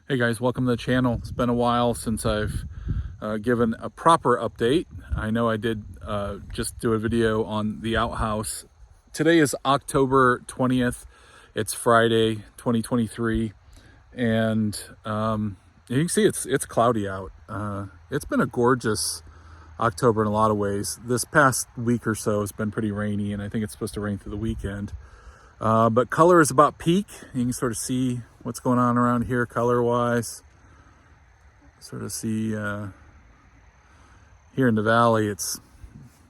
Hey guys, welcome to the channel. It's been a while since I've given a proper update. I know I did just do a video on the outhouse. Today is October 20th. It's Friday, 2023. And you can see it's cloudy out. It's been a gorgeous October in a lot of ways. This past week or so has been pretty rainy, and I think it's supposed to rain through the weekend. But color is about peak. You can sort of see what's going on around here color-wise. Sort of see here in the valley, it's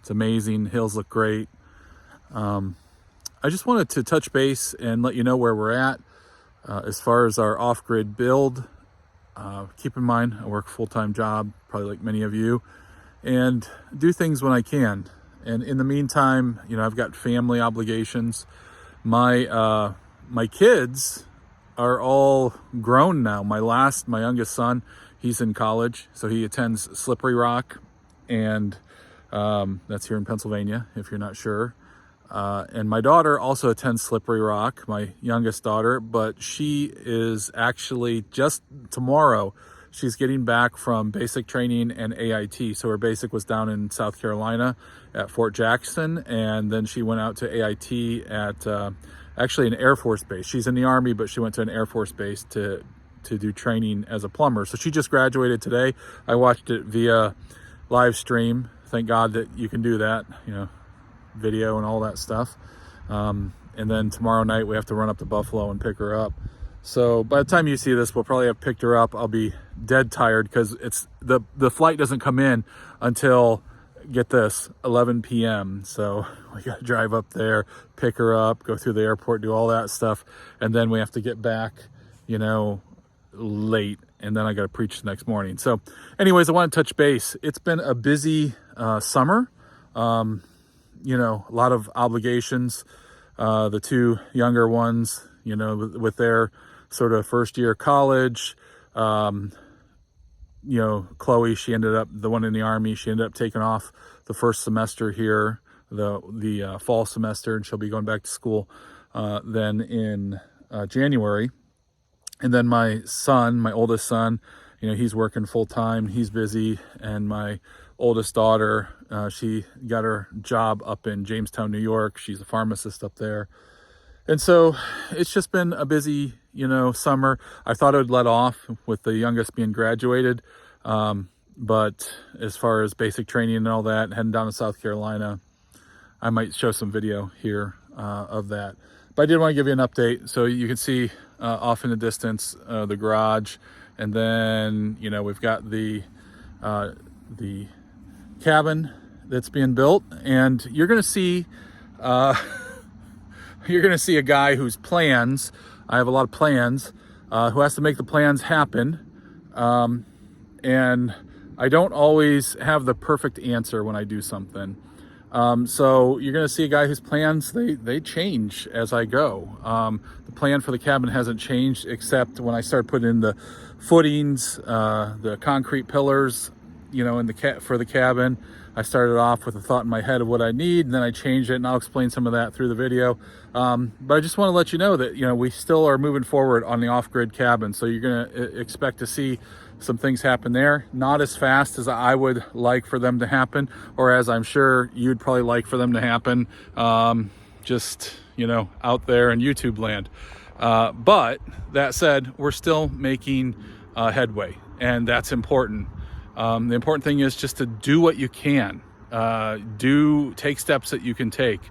amazing. Hills look great. I just wanted to touch base and let you know where we're at as far as our off-grid build. Keep in mind, I work a full-time job, probably like many of you, and do things when I can. And in the meantime, you know, I've got family obligations. My kids are all grown now. My youngest son, he's in college, so he attends Slippery Rock, and that's here in Pennsylvania, if you're not sure. And my daughter also attends Slippery Rock, my youngest daughter, but she is actually just tomorrow, she's getting back from basic training and AIT. So her basic was down in South Carolina at Fort Jackson, and then she went out to AIT at actually an Air Force base. She's in the Army, but she went to an Air Force base to do training as a plumber. So she just graduated today. I watched it via live stream. Thank God that you can do that, you know, video and all that stuff. And then tomorrow night we have to run up to Buffalo and pick her up. So by the time you see this, we'll probably have picked her up. I'll be dead tired because it's the flight doesn't come in until, get this, 11 p.m. So we got to drive up there, pick her up, go through the airport, do all that stuff. And then we have to get back, you know, late. And then I got to preach the next morning. So anyways, I want to touch base. It's been a busy summer. You know, a lot of obligations. The two younger ones, you know, with their sort of first year college. You know, Chloe, she ended up, the one in the Army, she ended up taking off the first semester here, the fall semester, and she'll be going back to school then in January. And then my son, my oldest son, you know, he's working full time, he's busy. And my oldest daughter, she got her job up in Jamestown, New York. She's a pharmacist up there. And so it's just been a busy, you know, summer. I thought it would let off with the youngest being graduated. But as far as basic training and all that, heading down to South Carolina, I might show some video here of that. But I did want to give you an update. So you can see off in the distance, the garage. And then, you know, we've got the cabin that's being built. And you're going to see... you're going to see a guy whose plans, I have a lot of plans, who has to make the plans happen. And I don't always have the perfect answer when I do something. So you're going to see a guy whose plans, they change as I go. The plan for the cabin hasn't changed, except when I start putting in the footings, the concrete pillars, you know, for the cabin. I started off with a thought in my head of what I need, and then I changed it, and I'll explain some of that through the video. But I just want to let you know that, you know, we still are moving forward on the off-grid cabin. So you're going to expect to see some things happen there. Not as fast as I would like for them to happen, or as I'm sure you'd probably like for them to happen, just, you know, out there in YouTube land. But that said, we're still making headway, and that's important. The important thing is just to do what you can, take steps that you can take.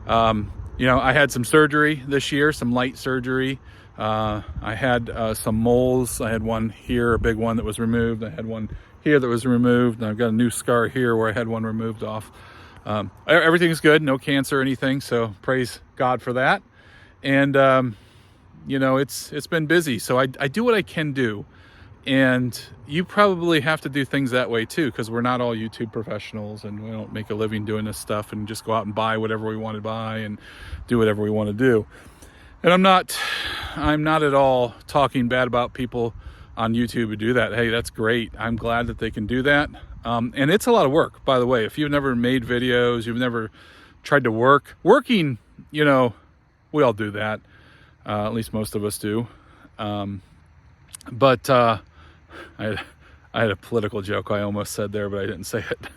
You know, I had some surgery this year, some light surgery. I had some moles. I had one here, a big one that was removed. I had one here that was removed. And I've got a new scar here where I had one removed off. Everything's good, no cancer or anything. So praise God for that. And, you know, it's been busy. So I do what I can do. And you probably have to do things that way too, because we're not all YouTube professionals, and we don't make a living doing this stuff and just go out and buy whatever we want to buy and do whatever we want to do. And I'm not at all talking bad about people on YouTube who do that. Hey, that's great. I'm glad that they can do that. And it's a lot of work, by the way. If you've never made videos, you've never tried to working, you know, we all do that. At least most of us do. But I had a political joke I almost said there, but I didn't say it.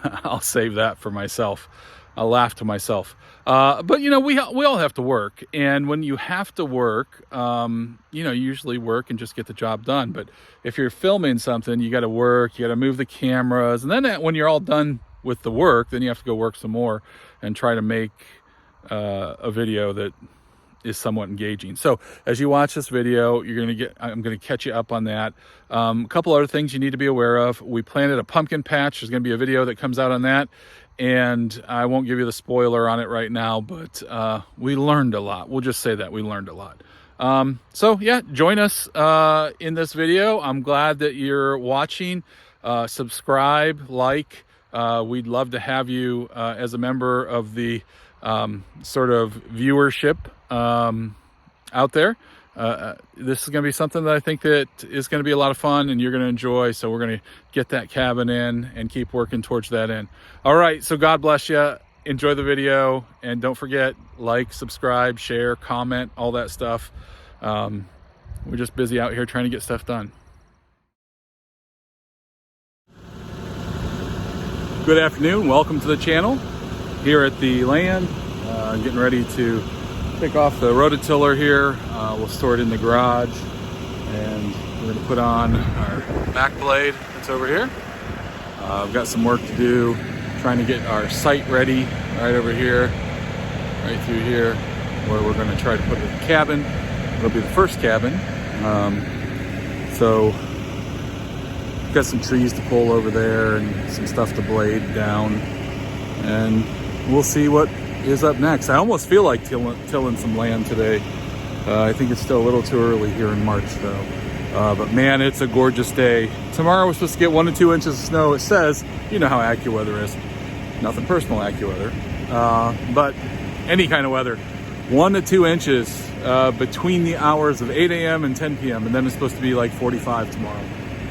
I'll save that for myself. I'll laugh to myself. But you know, we all have to work, and when you have to work, you know, you usually work and just get the job done. But if you're filming something, you got to work, you got to move the cameras, and then when you're all done with the work, then you have to go work some more and try to make a video that is somewhat engaging. So as you watch this video, I'm going to catch you up on that. A couple other things you need to be aware of. We planted a pumpkin patch. There's going to be a video that comes out on that, and I won't give you the spoiler on it right now, but we learned a lot. We'll just say that we learned a lot. So yeah, join us in this video. I'm glad that you're watching. Subscribe, like. We'd love to have you as a member of the sort of viewership out there. This is going to be something that I think that is going to be a lot of fun and you're going to enjoy. So we're going to get that cabin in and keep working towards that end. All right. So God bless you. Enjoy the video. And don't forget, like, subscribe, share, comment, all that stuff. We're just busy out here trying to get stuff done. Good afternoon. Welcome to the channel. Here at the land, getting ready to pick off the rototiller here. We'll store it in the garage, and we're going to put on our back blade that's over here. I've got some work to do, trying to get our site ready right over here, right through here, where we're going to try to put the cabin. It'll be the first cabin. So got some trees to pull over there and some stuff to blade down, and we'll see what is up next. I almost feel like tilling some land today. I think it's still a little too early here in March though. But man, it's a gorgeous day. Tomorrow we're supposed to get 1 to 2 inches of snow. It says, you know how AccuWeather is. Nothing personal AccuWeather, but any kind of weather. 1 to 2 inches between the hours of 8 a.m. and 10 p.m. And then it's supposed to be like 45 tomorrow.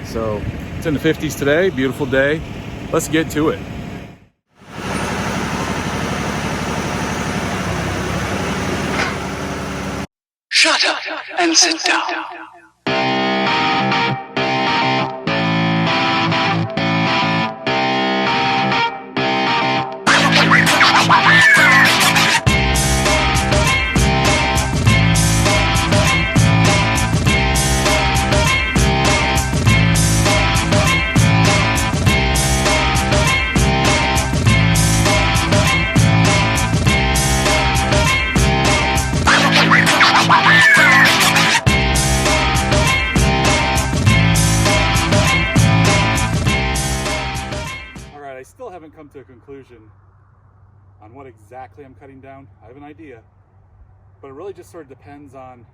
So it's in the 50s today, beautiful day. Let's get to it. Shut up and sit down. I still haven't come to a conclusion on what exactly I'm cutting down. I have an idea, but it really just sort of depends on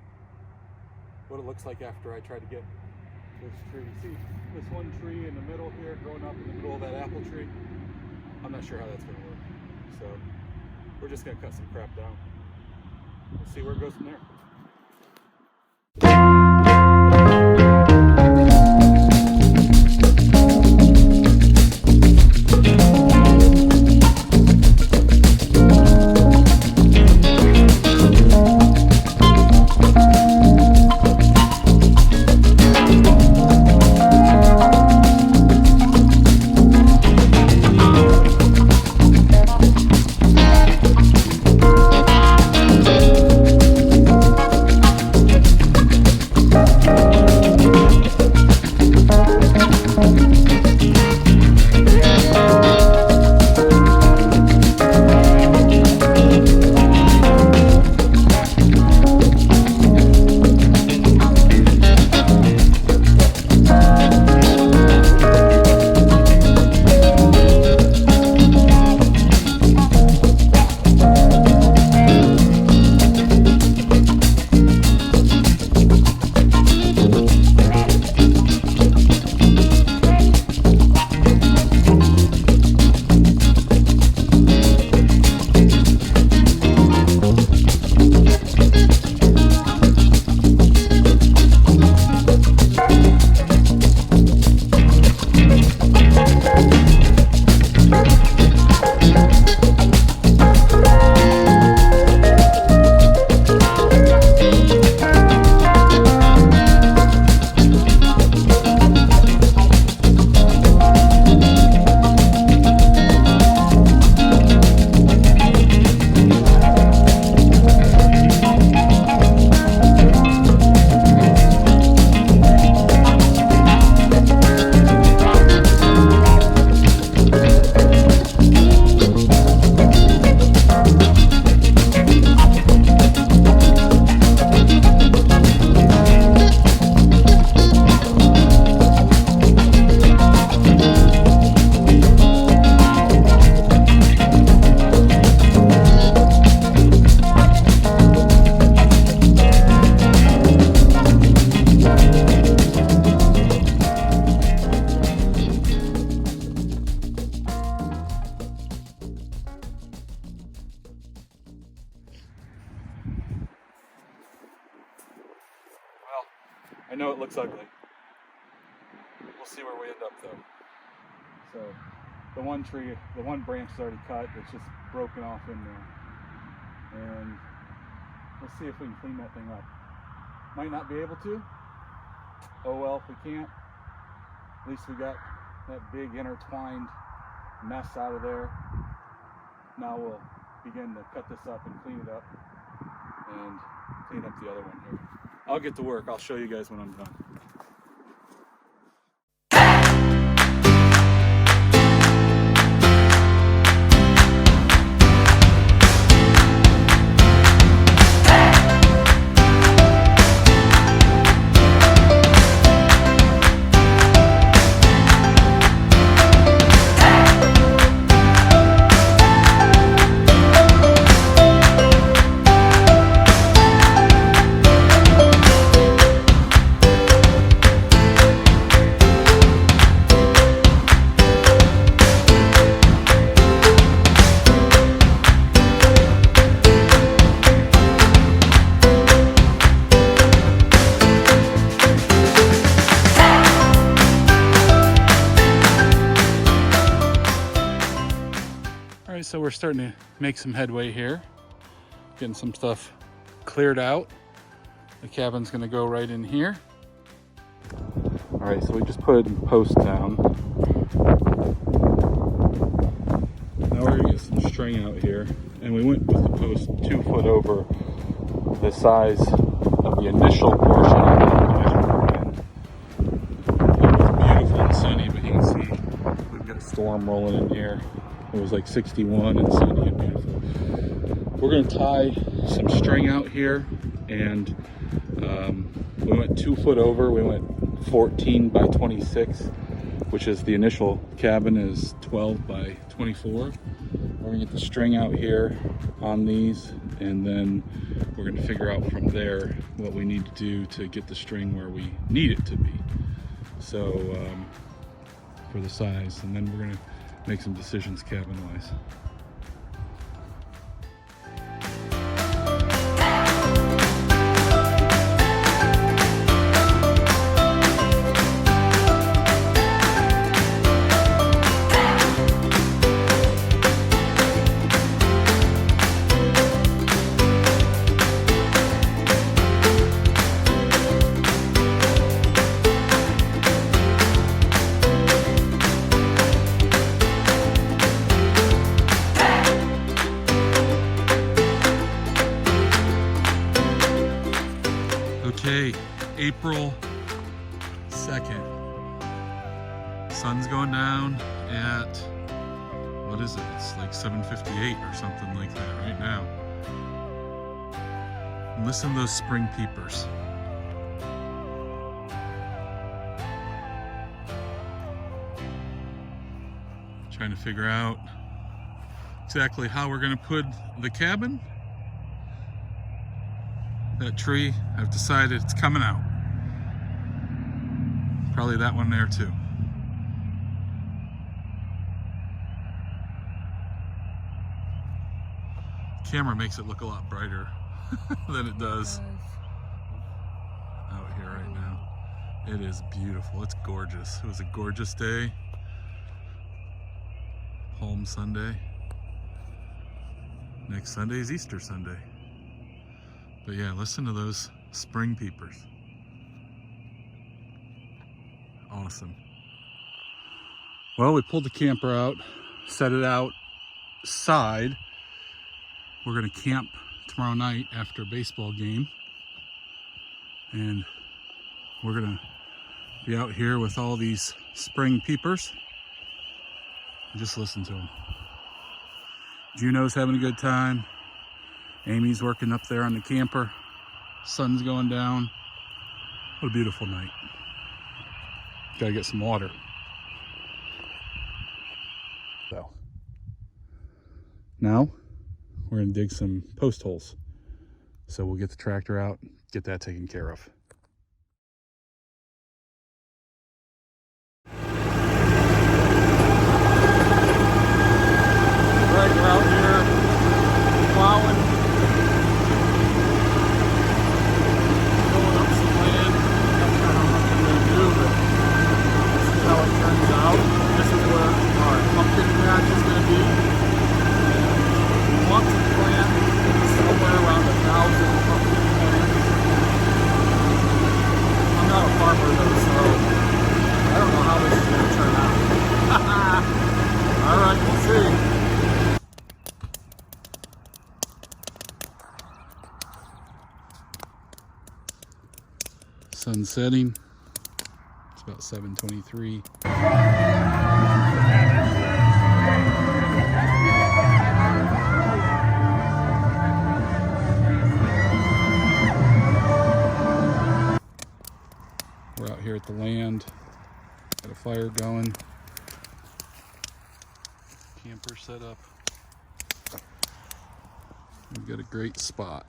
what it looks like after I try to get this tree. See this one tree in the middle here growing up in the middle of that apple tree? I'm not sure how that's going to work. So we're just going to cut some crap down. We'll see where it goes from there. I know it looks ugly. We'll see where we end up though. So the one tree, the one branch is already cut. It's just broken off in there. And we'll see if we can clean that thing up. Might not be able to. Oh well, if we can't, at least we got that big intertwined mess out of there. Now we'll begin to cut this up and clean it up and clean up the other one here. I'll get to work. I'll show you guys when I'm done. So we're starting to make some headway here, getting some stuff cleared out. The cabin's gonna go right in here. All right, so we just put a post down. Now we're gonna get some string out here, and we went with the post 2 foot over the size of the initial portion of the It was beautiful and sunny, but you can see we've got a storm rolling in here. It was like 61 and sunny and beautiful. We're gonna tie some string out here, and we went 2 foot over. We went 14 by 26, which is the initial cabin is 12 by 24. We're gonna get the string out here on these, and then we're gonna figure out from there what we need to do to get the string where we need it to be. So for the size, and then we're gonna make some decisions cabin-wise. Okay, April 2nd. Sun's going down at, what is it? It's like 7:58 or something like that right now. And listen to those spring peepers. Trying to figure out exactly how we're gonna put the cabin. That tree, I've decided it's coming out. Probably that one there too. Camera makes it look a lot brighter than it does out here right now. It is beautiful. It's gorgeous. It was a gorgeous day. Palm Sunday. Next Sunday is Easter Sunday. But yeah, listen to those spring peepers. Awesome. Well, we pulled the camper out, set it outside. We're gonna camp tomorrow night after a baseball game. And we're gonna be out here with all these spring peepers. Just listen to them. Juno's having a good time. Amy's working up there on the camper. Sun's going down. What a beautiful night. Gotta get some water. So now we're gonna dig some post holes. So we'll get the tractor out, get that taken care of. Right, we're out here plowing. Going up some land. Sun setting. It's about 7:23. We're out here at the land. Got a fire going. Camper set up. We've got a great spot.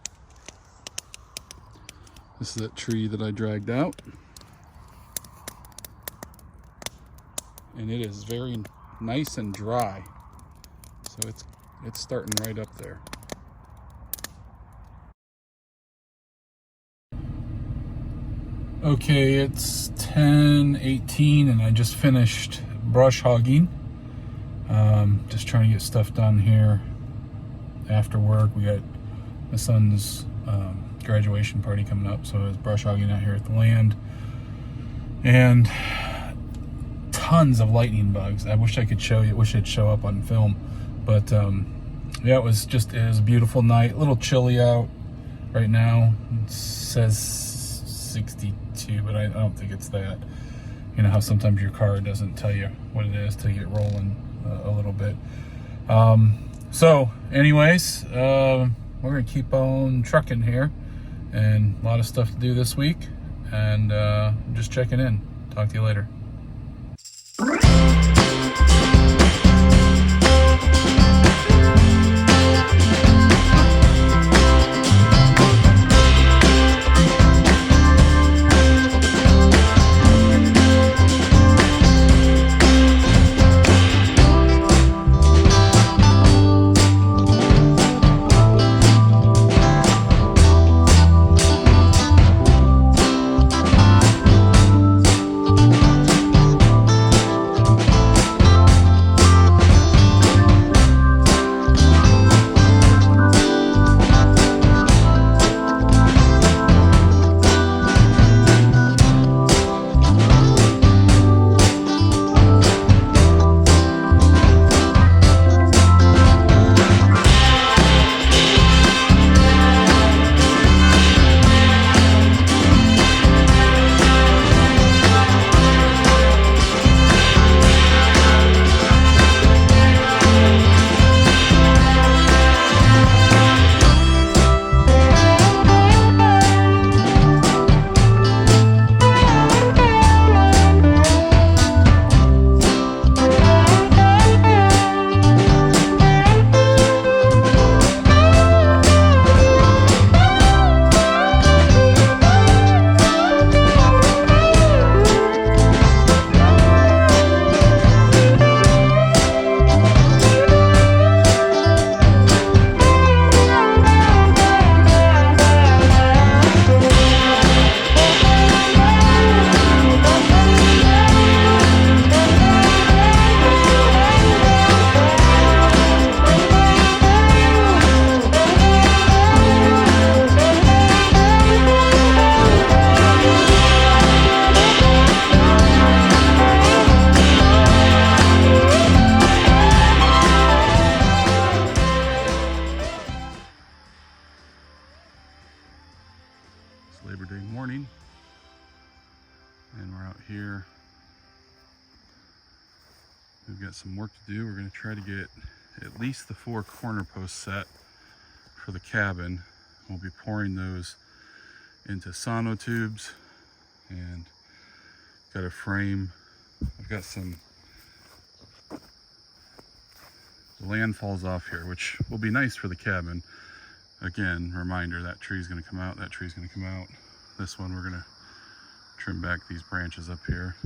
This is that tree that I dragged out. And it is very nice and dry. So it's starting right up there. Okay, it's 10:18 and I just finished brush hogging. Just trying to get stuff done here after work. We got my son's graduation party coming up, so I was brush hogging out here at the land. And tons of lightning bugs. I wish I could show you, wish it'd show up on film. But yeah, it was a beautiful night. A little chilly out right now. It says 62, but I don't think it's that. You know how sometimes your car doesn't tell you what it is till you get rolling a little bit. So anyways, we're gonna keep on trucking here, and a lot of stuff to do this week, and just checking in. Talk to you later. Labor Day morning, and we're out here. We've got some work to do. We're going to try to get at least the 4 corner posts set for the cabin. We'll be pouring those into sonotubes, and got a frame. I've got some, the land falls off here, which will be nice for the cabin. Again, reminder, that tree's going to come out, that tree's going to come out. This one we're going to trim back these branches up here,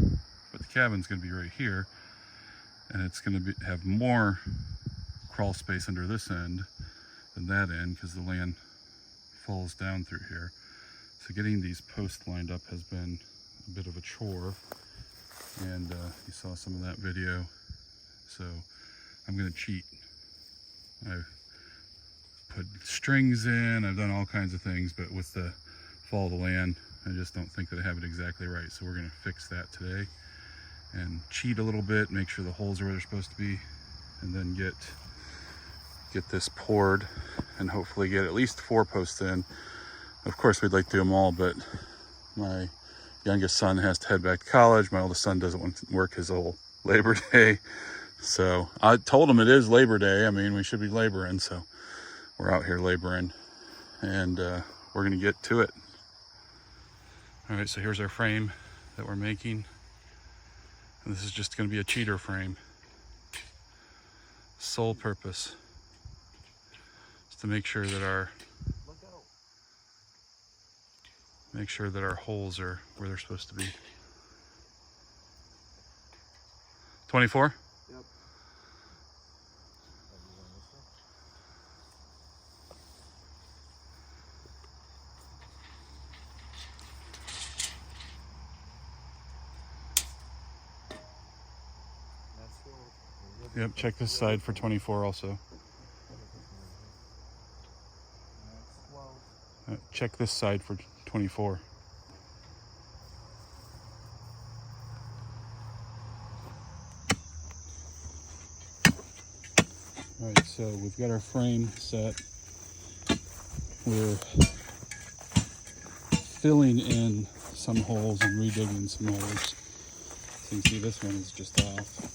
but the cabin's going to be right here, and it's going to have more crawl space under this end than that end because the land falls down through here. So getting these posts lined up has been a bit of a chore, and you saw some of that video. So I'm going to cheat. I've put strings in, I've done all kinds of things, but with the fall of the land, I just don't think that I have it exactly right. So we're going to fix that today and cheat a little bit, make sure the holes are where they're supposed to be, and then get this poured and hopefully get at least 4 posts in. Of course, we'd like to do them all, but my youngest son has to head back to college. My oldest son doesn't want to work his whole Labor Day. So I told him it is Labor Day. I mean, we should be laboring. So we're out here laboring, and we're going to get to it. All right, so here's our frame that we're making. And this is just going to be a cheater frame. Sole purpose is to make sure that our holes are where they're supposed to be. 24? Yep. Yep, check this side for 24 also. Check this side for 24. All right, so we've got our frame set. We're filling in some holes and redigging some holes. So you can see this one is just off.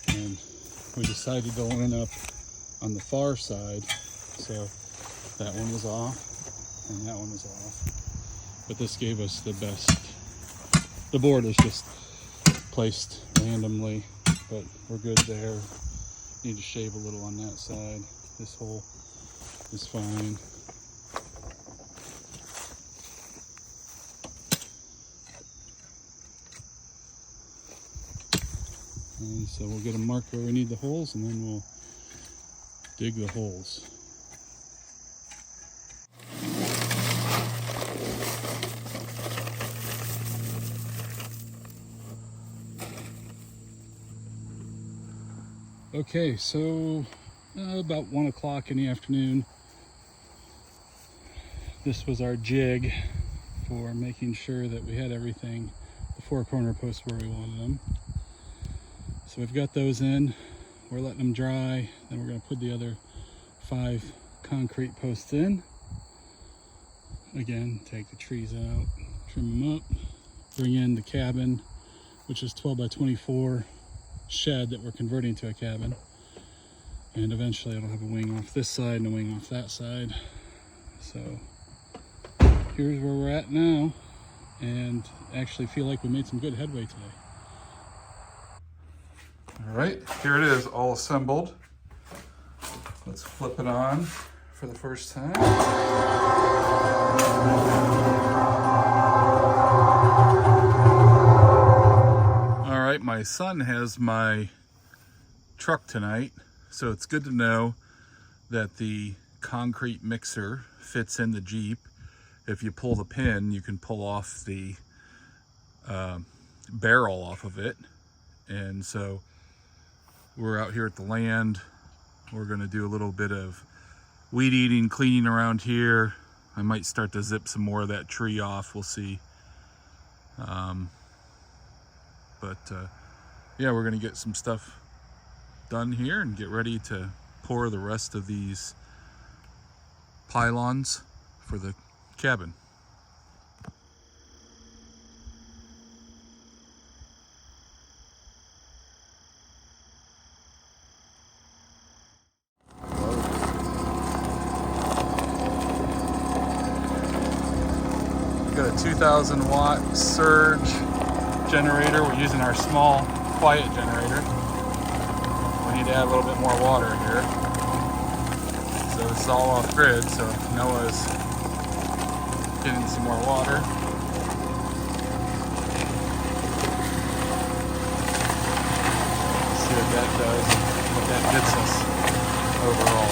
And we decided to line up on the far side, so that one was off and that one was off. But this gave us the best. The board is just placed randomly, but we're good there. Need to shave a little on that side. This hole is fine. And so we'll get a mark where we need the holes, and then we'll dig the holes. Okay, so about 1 o'clock in the afternoon, this was our jig for making sure that we had everything, the 4 corner posts where we wanted them. So we've got those in, we're letting them dry, then we're going to put the other 5 concrete posts in. Again, take the trees out, trim them up, bring in the cabin, which is 12 by 24 shed that we're converting to a cabin. And eventually it'll have a wing off this side and a wing off that side. So here's where we're at now, and actually feel like we made some good headway today. All right, here it is, all assembled. Let's flip it on for the first time. All right, my son has my truck tonight, so it's good to know that the concrete mixer fits in the Jeep. If you pull the pin, you can pull off the barrel off of it. And so we're out here at the land. We're gonna do a little bit of weed eating, cleaning around here. I might start to zip some more of that tree off, we'll see. Yeah, we're gonna get some stuff done here and get ready to pour the rest of these pylons for the cabin. Got a 2,000 watt surge generator. We're using our small quiet generator. We need to add a little bit more water here. So this is all off grid, so Noah's getting some more water. Let's see what that does, what that gets us overall.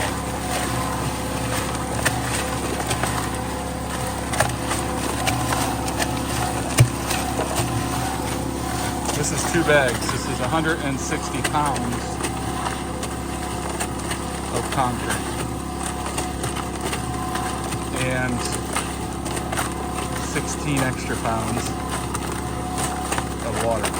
This is 2 bags. This is 160 pounds of concrete and 16 extra pounds of water.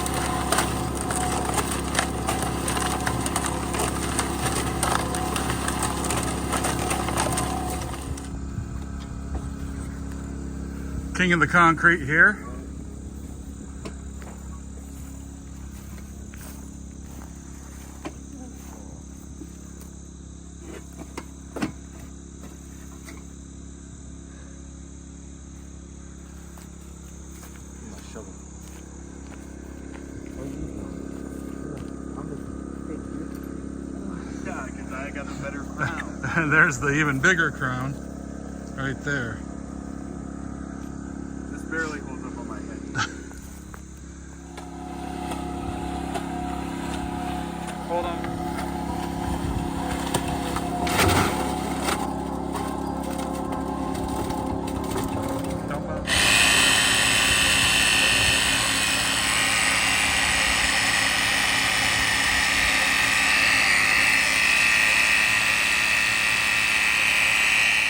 King of the concrete here. Yeah, because I got a better crown. There's the even bigger crown right there. This barely holds up on my head. Hold on. Don't move.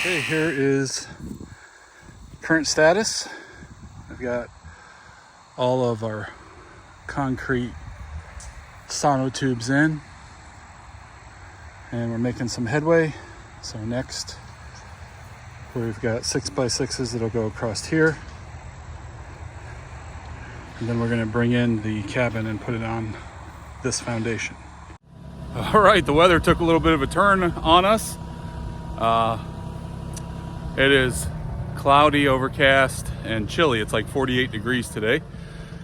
Okay, here is current status. I've got all of our concrete sonotubes in, and we're making some headway. So next, we've got 6x6s that'll go across here, and then we're going to bring in the cabin and put it on this foundation. All right, the weather took a little bit of a turn on us. It is cloudy, overcast, and chilly. It's like 48 degrees today.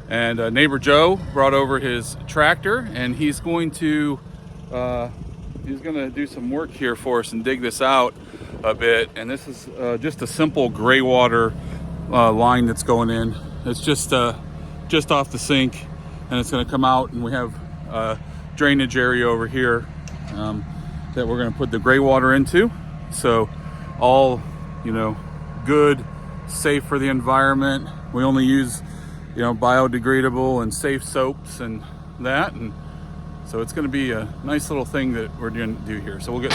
And neighbor Joe brought over his tractor, and he's going to do some work here for us and dig this out a bit. And this is just a simple gray water line that's going in. It's just off the sink, and it's going to come out, and we have a drainage area over here that we're going to put the gray water into. So all, good, safe for the environment. We only use, biodegradable and safe soaps and that. And so it's going to be a nice little thing that we're going to do here. So we'll get